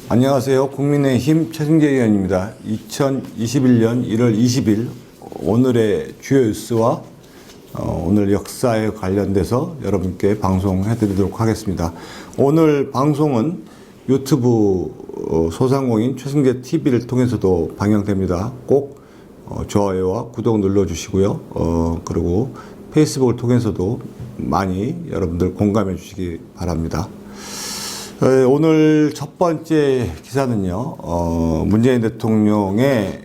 안녕하세요. 국민의힘 최승재 의원입니다. 2021년 1월 20일 오늘의 주요 뉴스와 오늘 역사에 관련돼서 여러분께 방송해드리도록 하겠습니다. 오늘 방송은 유튜브 소상공인 최승재 TV를 통해서도 방영됩니다. 꼭 좋아요와 구독 눌러주시고요. 그리고 페이스북을 통해서도 많이 여러분들 공감해 주시기 바랍니다. 오늘 첫 번째 기사는요, 문재인 대통령의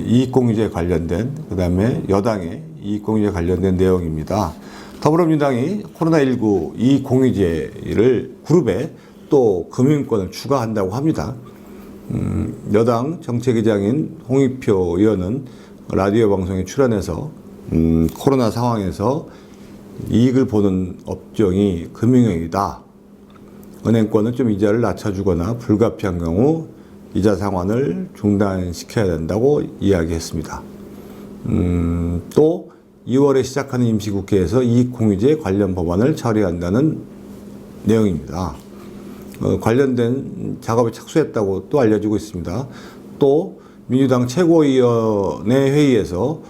이익공유제 관련된, 그 다음에 여당의 이익공유제 관련된 내용입니다. 더불어민주당이 코로나19 이익공유제를 그룹에 또 금융권을 추가한다고 합니다. 여당 정책위장인 홍익표 의원은 라디오 방송에 출연해서 코로나 상황에서 이익을 보는 업종이 금융업이다. 은행권은 좀 이자를 낮춰주거나 불가피한 경우 이자 상환을 중단시켜야 된다고 이야기했습니다. 또 2월에 시작하는 임시국회에서 이익공유제 관련 법안을 처리한다는 내용입니다. 관련된 작업에 착수했다고 또 알려지고 있습니다. 또 민주당 최고위원회 회의에서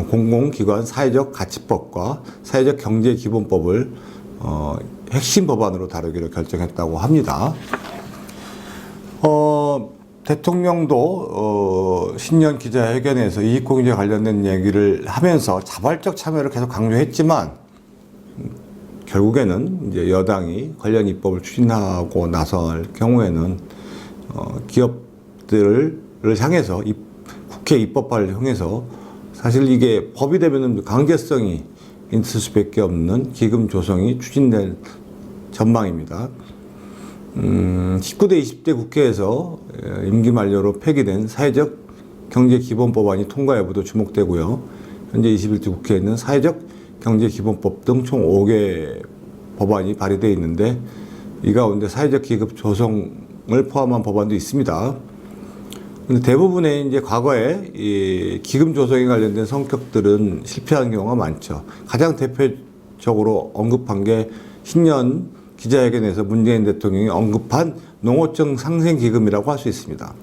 공공기관 사회적 가치법과 사회적 경제기본법을 핵심 법안으로 다루기로 결정했다고 합니다. 대통령도 신년 기자회견에서 이익공유제 관련된 얘기를 하면서 자발적 참여를 계속 강조했지만 결국에는 이제 여당이 관련 입법을 추진하고 나설 경우에는 기업들을 향해서 국회 입법화를 향해서 사실 이게 법이 되면은 강제성이 있을 수밖에 없는 기금 조성이 추진될 전망입니다. 19대 20대 국회에서 임기 만료로 폐기된 사회적 경제기본법안이 통과 여부도 주목되고요. 현재 21대 국회에는 사회적 경제기본법 등 총 5개 법안이 발의되어 있는데 이 가운데 사회적 기금 조성을 포함한 법안도 있습니다. 근데 대부분의 이제 과거에 이 기금 조성에 관련된 성격들은 실패한 경우가 많죠. 가장 대표적으로 언급한 게 신년 기자회견에서 문재인 대통령이 언급한 농어촌 상생기금이라고 할 수 있습니다.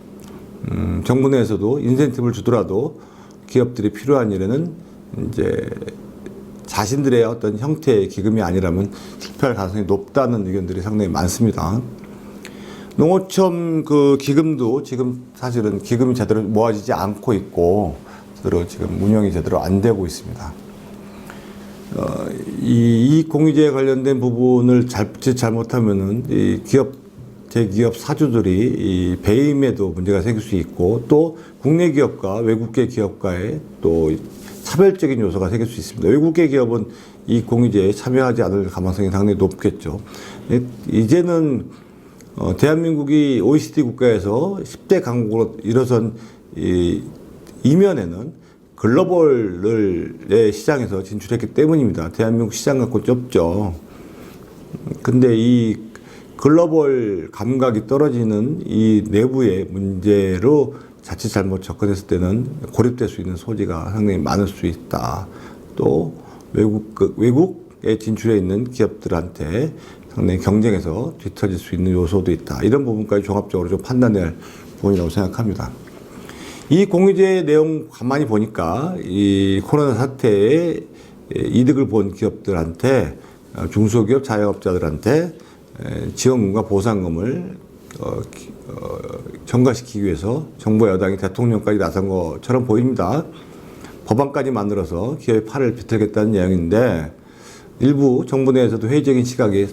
정부 내에서도 인센티브를 주더라도 기업들이 필요한 일에는 이제 자신들의 어떤 형태의 기금이 아니라면 실패할 가능성이 높다는 의견들이 상당히 많습니다. 농어촌 그 기금도 지금 사실은 기금이 제대로 모아지지 않고 있고 제대로 지금 운영이 제대로 안 되고 있습니다. 이 공유제에 관련된 부분을 잘못하면은 이 대기업 사주들이 이 배임에도 문제가 생길 수 있고 또 국내 기업과 외국계 기업과의 또 차별적인 요소가 생길 수 있습니다. 외국계 기업은 이 공유제에 참여하지 않을 가능성이 상당히 높겠죠. 이제는 대한민국이 OECD 국가에서 10대 강국으로 일어선 이면에는 글로벌의 시장에서 진출했기 때문입니다. 대한민국 시장 갖고 좁죠. 근데 이 글로벌 감각이 떨어지는 이 내부의 문제로 자칫 잘못 접근했을 때는 고립될 수 있는 소지가 상당히 많을 수 있다. 또 외국에 진출해 있는 기업들한테 상당히 경쟁에서 뒤처질 수 있는 요소도 있다. 이런 부분까지 종합적으로 좀 판단해야 할 부분이라고 생각합니다. 이 공유제 내용 가만히 보니까 이 코로나 사태에 이득을 본 기업들한테 중소기업 자영업자들한테 지원금과 보상금을 전가시키기 위해서 정부 여당이 대통령까지 나선 것처럼 보입니다. 법안까지 만들어서 기업의 팔을 비틀겠다는 내용인데 일부 정부 내에서도 회의적인 시각이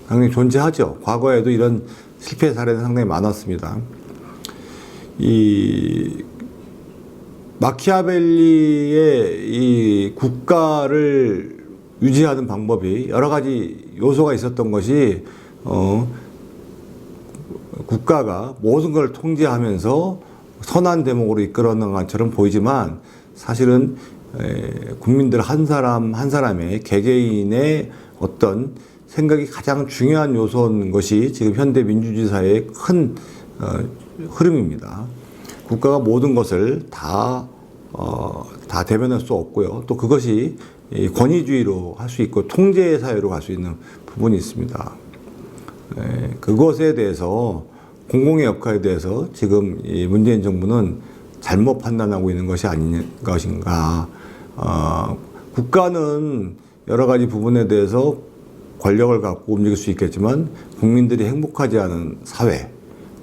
상당히 존재하죠. 과거에도 이런 실패 사례는 상당히 많았습니다. 이 마키아벨리의 이 국가를 유지하는 방법이 여러 가지 요소가 있었던 것이 국가가 모든 걸 통제하면서 선한 대목으로 이끌어가는 것처럼 보이지만 사실은 국민들 한 사람 한 사람의 개개인의 어떤 생각이 가장 중요한 요소인 것이 지금 현대 민주주의 사회의 큰 흐름입니다. 국가가 모든 것을 다 대변할 수 없고요. 또 그것이 권위주의로 할 수 있고 통제 사회로 갈 수 있는 부분이 있습니다. 그것에 대해서 공공의 역할에 대해서 지금 이 문재인 정부는 잘못 판단하고 있는 것이 아닌 것인가. 국가는 여러 가지 부분에 대해서 권력을 갖고 움직일 수 있겠지만 국민들이 행복하지 않은 사회,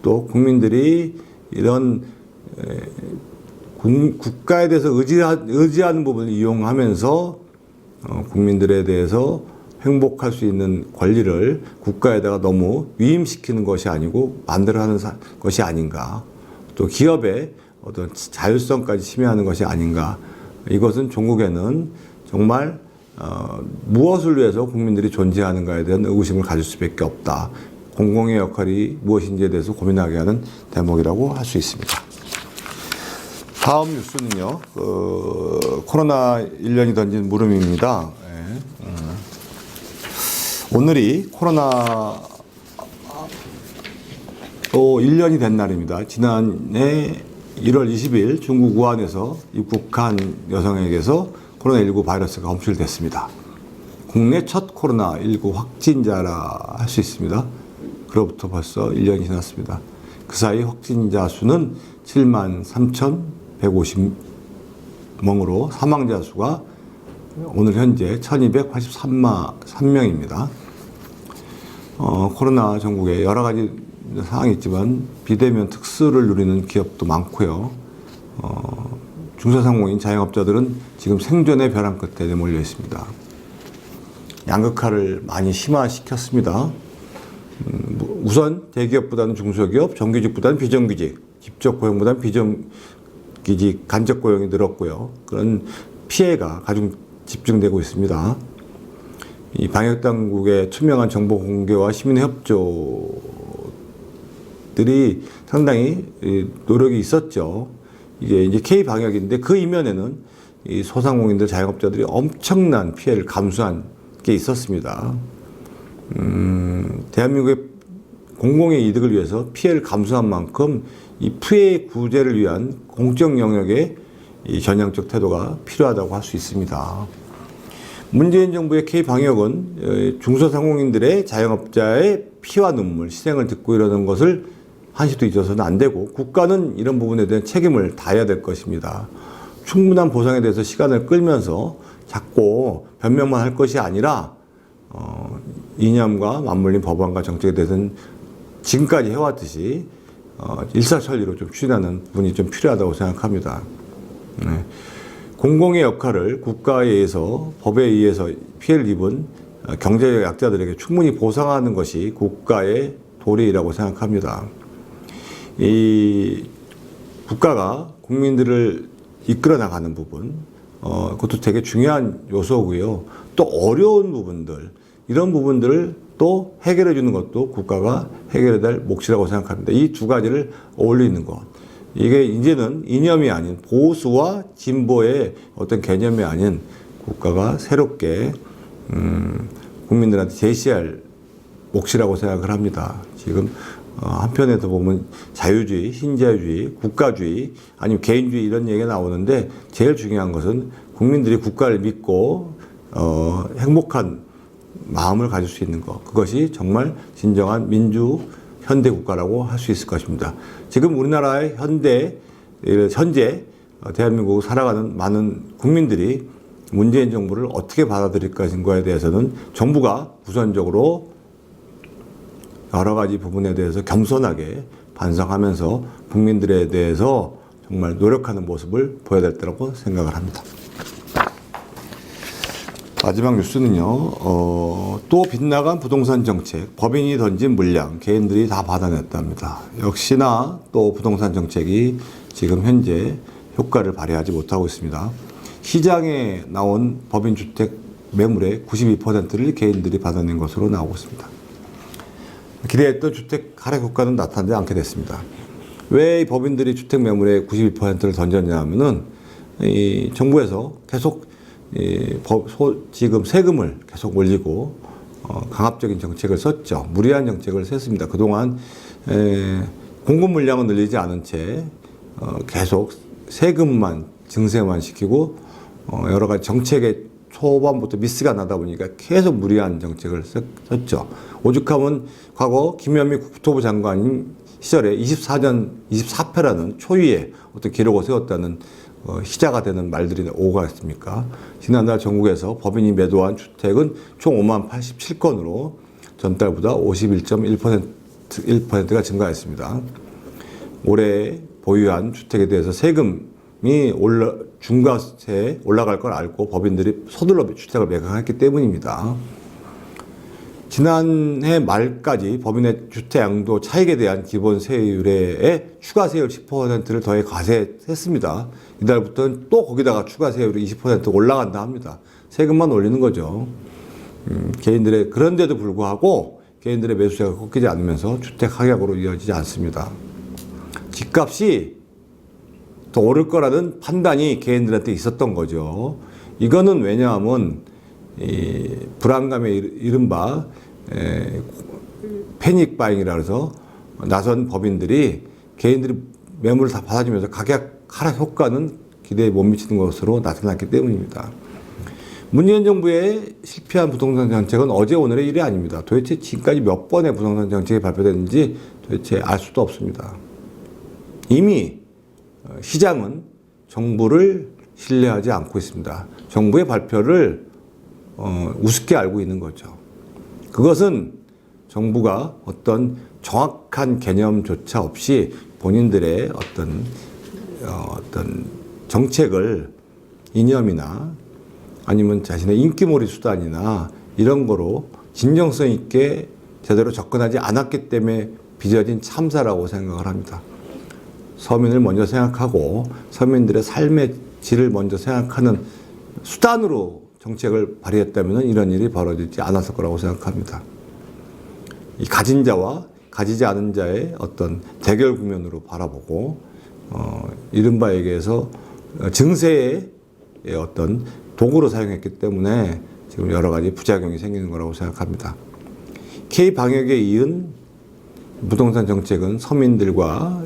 또 국민들이 이런 국가에 대해서 의지하는 부분을 이용하면서 국민들에 대해서 행복할 수 있는 권리를 국가에다가 너무 위임시키는 것이 아니고 만들어가는 것이 아닌가. 또 기업의 어떤 자율성까지 침해하는 것이 아닌가. 이것은 종국에는 정말 무엇을 위해서 국민들이 존재하는가에 대한 의구심을 가질 수밖에 없다. 공공의 역할이 무엇인지에 대해서 고민하게 하는 대목이라고 할 수 있습니다. 다음 뉴스는요, 코로나 1년이 던진 물음입니다. 오늘이 코로나 또 1년이 된 날입니다. 지난해 1월 20일 중국 우한에서 입국한 여성에게서 코로나19 바이러스가 검출됐습니다. 국내 첫 코로나19 확진자라 할 수 있습니다. 그로부터 벌써 1년이 지났습니다. 그 사이 확진자 수는 73,150명으로 사망자 수가 오늘 현재 1,283명입니다. 코로나 전국에 여러 가지 상황이 있지만 비대면 특수를 누리는 기업도 많고요. 중소상공인 자영업자들은 지금 생존의 벼랑 끝에 내몰려 있습니다. 양극화를 많이 심화시켰습니다. 우선 대기업보다는 중소기업, 정규직보다는 비정규직, 직접 고용보다는 비정규직, 간접 고용이 늘었고요. 그런 피해가 가중 집중되고 있습니다. 이 방역당국의 투명한 정보 공개와 시민의 협조들이 상당히 노력이 있었죠. 이게 이제 K-방역인데 그 이면에는 이 소상공인들, 자영업자들이 엄청난 피해를 감수한 게 있었습니다. 대한민국의 공공의 이득을 위해서 피해를 감수한 만큼 이 피해 구제를 위한 공적 영역의 이 전향적 태도가 필요하다고 할 수 있습니다. 문재인 정부의 K-방역은 중소상공인들의 자영업자의 피와 눈물, 희생을 듣고 이러는 것을 한시도 잊어서는 안 되고 국가는 이런 부분에 대한 책임을 다해야 될 것입니다. 충분한 보상에 대해서 시간을 끌면서 자꾸 변명만 할 것이 아니라 이념과 맞물린 법안과 정책에 대해서는 지금까지 해왔듯이 일사천리로 좀 추진하는 부분이 좀 필요하다고 생각합니다. 네. 공공의 역할을 국가에 의해서 법에 의해서 피해를 입은 경제적 약자들에게 충분히 보상하는 것이 국가의 도리라고 생각합니다. 이 국가가 국민들을 이끌어 나가는 부분, 그것도 되게 중요한 요소고요. 또 어려운 부분들, 이런 부분들을 또 해결해 주는 것도 국가가 해결해야 될 몫이라고 생각합니다. 이 두 가지를 어울리는 것. 이게 이제는 이념이 아닌 보수와 진보의 어떤 개념이 아닌 국가가 새롭게 국민들한테 제시할 몫이라고 생각을 합니다. 지금 한편에서 보면 자유주의, 신자유주의, 국가주의 아니면 개인주의 이런 얘기가 나오는데 제일 중요한 것은 국민들이 국가를 믿고 행복한 마음을 가질 수 있는 것. 그것이 정말 진정한 민주 현대 국가라고 할 수 있을 것입니다. 지금 우리나라의 현재 대한민국을 살아가는 많은 국민들이 문재인 정부를 어떻게 받아들일 것인가에 대해서는 정부가 우선적으로 여러 가지 부분에 대해서 겸손하게 반성하면서 국민들에 대해서 정말 노력하는 모습을 보여야 될 때라고 생각을 합니다. 마지막 뉴스는요, 또 빗나간 부동산 정책, 법인이 던진 물량, 개인들이 다 받아냈답니다. 역시나 또 부동산 정책이 지금 현재 효과를 발휘하지 못하고 있습니다. 시장에 나온 법인 주택 매물의 92%를 개인들이 받아낸 것으로 나오고 있습니다. 기대했던 주택 하락 효과는 나타나지 않게 됐습니다. 왜 이 법인들이 주택 매물의 92%를 던졌냐 하면은 이 정부에서 계속 지금 세금을 계속 올리고 강압적인 정책을 썼죠. 무리한 정책을 셌습니다. 그동안 공급 물량은 늘리지 않은 채 계속 세금만 증세만 시키고 여러 가지 정책의 초반부터 미스가 나다 보니까 계속 무리한 정책을 썼죠. 오죽하면 과거 김현미 국토부 장관인 시절에 24년 24패라는 초유의 어떤 기록을 세웠다는 희자가 되는 말들이 오고 갔습니까? 지난달 전국에서 법인이 매도한 주택은 총 5만 87건으로 전달보다 51.1%가 증가했습니다. 올해 보유한 주택에 대해서 세금이 중과세에 올라갈 걸 알고 법인들이 서둘러 주택을 매각했기 때문입니다. 지난해 말까지 법인의 주택 양도 차익에 대한 기본 세율에 추가 세율 10%를 더해 과세했습니다. 이달부터는 또 거기다가 추가 세율이 20% 올라간다 합니다. 세금만 올리는 거죠. 개인들의 그런데도 불구하고 개인들의 매수세가 꺾이지 않으면서 주택 하락으로 이어지지 않습니다. 집값이 더 오를 거라는 판단이 개인들한테 있었던 거죠. 이거는 왜냐하면 이 불안감에 이른바 패닉 바잉이라 해서 나선 법인들이 개인들이 매물을 다 받아주면서 가격 하락 효과는 기대에 못 미치는 것으로 나타났기 때문입니다. 문재인 정부의 실패한 부동산 정책은 어제 오늘의 일이 아닙니다. 도대체 지금까지 몇 번의 부동산 정책이 발표됐는지 도대체 알 수도 없습니다. 이미 시장은 정부를 신뢰하지 않고 있습니다. 정부의 발표를 우습게 알고 있는 거죠. 그것은 정부가 어떤 정확한 개념조차 없이 본인들의 어떤 정책을 이념이나 아니면 자신의 인기몰이 수단이나 이런 거로 진정성 있게 제대로 접근하지 않았기 때문에 빚어진 참사라고 생각을 합니다. 서민을 먼저 생각하고 서민들의 삶의 질을 먼저 생각하는 수단으로 정책을 발휘했다면 이런 일이 벌어지지 않았을 거라고 생각합니다. 이 가진 자와 가지지 않은 자의 어떤 대결 국면으로 바라보고 이른바 얘기해서 증세의 어떤 도구로 사용했기 때문에 지금 여러 가지 부작용이 생기는 거라고 생각합니다. K-방역에 이은 부동산 정책은 서민들과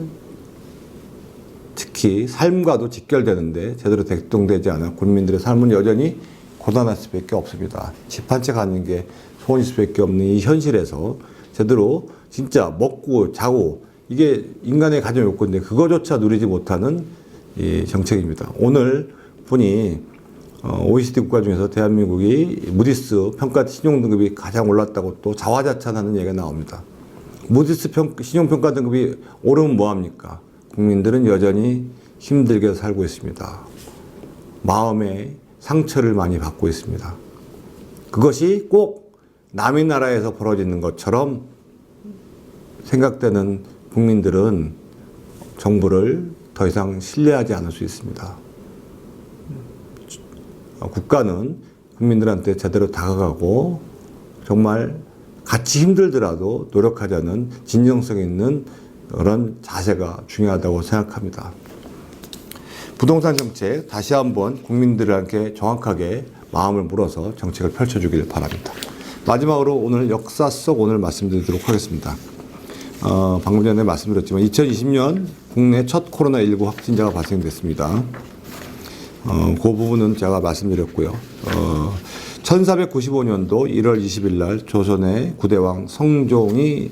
특히 삶과도 직결되는데 제대로 대동되지 않아 국민들의 삶은 여전히 고단할 수밖에 없습니다. 집 한 채 갖는 게 소원일 수밖에 없는 이 현실에서 제대로 진짜 먹고 자고 이게 인간의 가장 요건인데 그거조차 누리지 못하는 이 정책입니다. 오늘 보니 OECD 국가 중에서 대한민국이 무디스 평가 신용 등급이 가장 올랐다고 또 자화자찬하는 얘기가 나옵니다. 무디스 신용 평가 등급이 오르면 뭐 합니까? 국민들은 여전히 힘들게 살고 있습니다. 마음에 상처를 많이 받고 있습니다. 그것이 꼭 남의 나라에서 벌어지는 것처럼 생각되는 국민들은 정부를 더 이상 신뢰하지 않을 수 있습니다. 국가는 국민들한테 제대로 다가가고 정말 같이 힘들더라도 노력하자는 진정성 있는 그런 자세가 중요하다고 생각합니다. 부동산 정책 다시 한번 국민들에게 정확하게 마음을 물어서 정책을 펼쳐주길 바랍니다. 마지막으로 오늘 역사 속 오늘 말씀드리도록 하겠습니다. 방금 전에 말씀드렸지만 2020년 국내 첫 코로나19 확진자가 발생됐습니다. 그 부분은 제가 말씀드렸고요. 1495년도 1월 20일 날 조선의 구대왕 성종이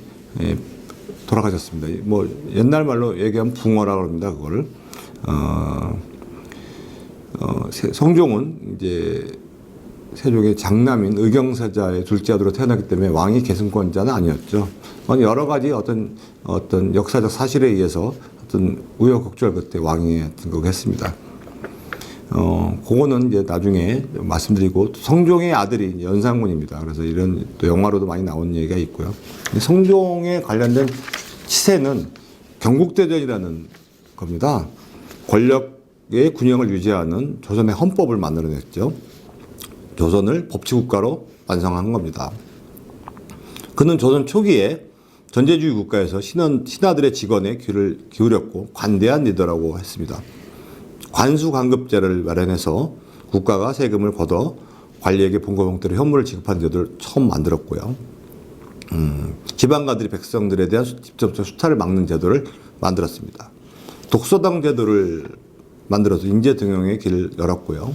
돌아가셨습니다. 뭐 옛날 말로 얘기하면 붕어라고 합니다. 그걸. 성종은 이제 세종의 장남인 의경사자의 둘째 아들로 태어났기 때문에 왕위 계승권자는 아니었죠. 여러 가지 어떤 역사적 사실에 의해서 어떤 우여곡절 끝에 왕위에 등극했습니다. 그거는 이제 나중에 말씀드리고 성종의 아들이 연산군입니다. 그래서 이런 또 영화로도 많이 나온 얘기가 있고요. 성종에 관련된 치세는 경국대전이라는 겁니다. 권력의 균형을 유지하는 조선의 헌법을 만들어냈죠. 조선을 법치국가로 완성한 겁니다. 그는 조선 초기에 전제주의 국가에서 신하들의 직언에 귀를 기울였고 관대한 리더라고 했습니다. 관수관급제를 마련해서 국가가 세금을 걷어 관리에게 본급 형태로 현물을 지급하는 제도를 처음 만들었고요. 지방가들이 백성들에 대한 직접적 수탈을 막는 제도를 만들었습니다. 독서당 제도를 만들어서 인재 등용의 길을 열었고요.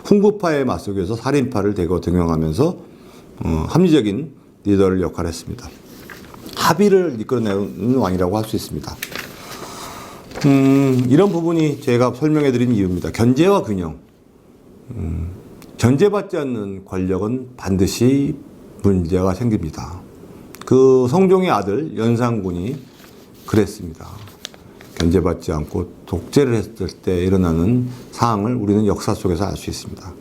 훈구파의 맞서기에서 살인파를 대거 등용하면서 합리적인 리더를 역할했습니다. 합의를 이끌어내는 왕이라고 할 수 있습니다. 이런 부분이 제가 설명해 드린 이유입니다. 견제와 균형. 견제받지 않는 권력은 반드시 문제가 생깁니다. 그 성종의 아들 연산군이 그랬습니다. 견제받지 않고 독재를 했을 때 일어나는 상황을 우리는 역사 속에서 알 수 있습니다.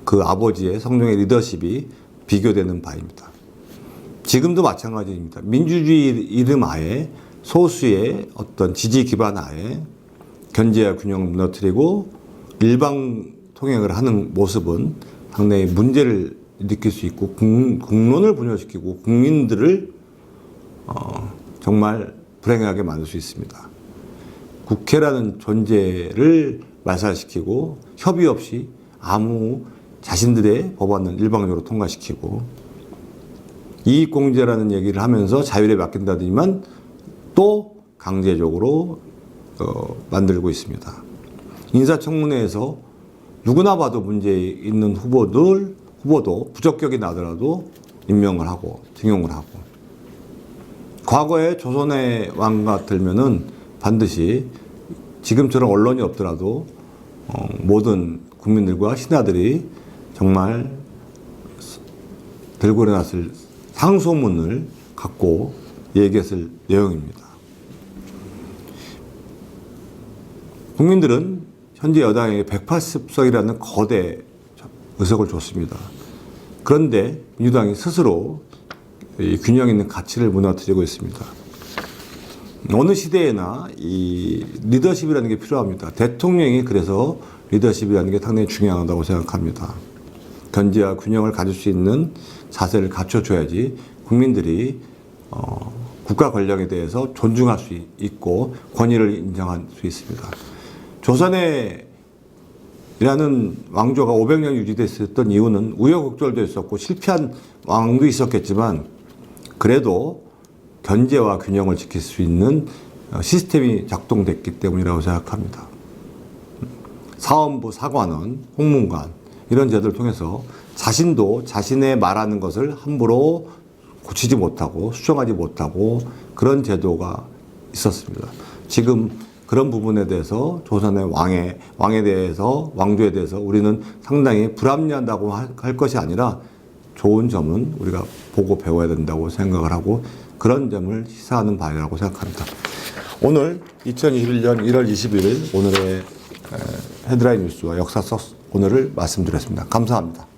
그 아버지의 성종의 리더십이 비교되는 바입니다. 지금도 마찬가지입니다. 민주주의 이름 하에 소수의 어떤 지지 기반 하에 견제와 균형을 무너뜨리고 일방 통행을 하는 모습은 상당히 문제를 일으킬 수 있고 국론을 분열시키고 국민들을 정말 불행하게 만들 수 있습니다. 국회라는 존재를 말살시키고 협의 없이 아무 자신들의 법안은 일방적으로 통과시키고 이익공제라는 얘기를 하면서 자율에 맡긴다더니만 또 강제적으로 만들고 있습니다. 인사청문회에서 누구나 봐도 문제 있는 후보도 부적격이 나더라도 임명을 하고 등용을 하고 과거에 조선의 왕 같으면은 반드시 지금처럼 언론이 없더라도 모든 국민들과 신하들이 정말 들고 일어났을 상소문을 갖고 얘기했을 내용입니다. 국민들은 현재 여당에게 180석이라는 거대 의석을 줬습니다. 그런데 민주당이 스스로 이 균형 있는 가치를 무너뜨리고 있습니다. 어느 시대에나 이 리더십이라는 게 필요합니다. 대통령이 그래서 리더십이라는 게 상당히 중요하다고 생각합니다. 견제와 균형을 가질 수 있는 자세를 갖춰줘야지 국민들이 국가 권력에 대해서 존중할 수 있고 권위를 인정할 수 있습니다. 조선의 이라는 왕조가 500년 유지됐었던 이유는 우여곡절도 있었고 실패한 왕도 있었겠지만 그래도 견제와 균형을 지킬 수 있는 시스템이 작동됐기 때문이라고 생각합니다. 사원부, 사관원, 홍문관 이런 제도를 통해서 자신도 자신의 말하는 것을 함부로 고치지 못하고 수정하지 못하고 그런 제도가 있었습니다. 지금 그런 부분에 대해서 조선의 왕에 대해서 왕조에 대해서 우리는 상당히 불합리한다고 할 것이 아니라 좋은 점은 우리가 보고 배워야 된다고 생각을 하고 그런 점을 시사하는 바라고 생각합니다. 오늘 2021년 1월 21일 오늘의 헤드라인 뉴스와 역사 속 오늘을 말씀드렸습니다. 감사합니다.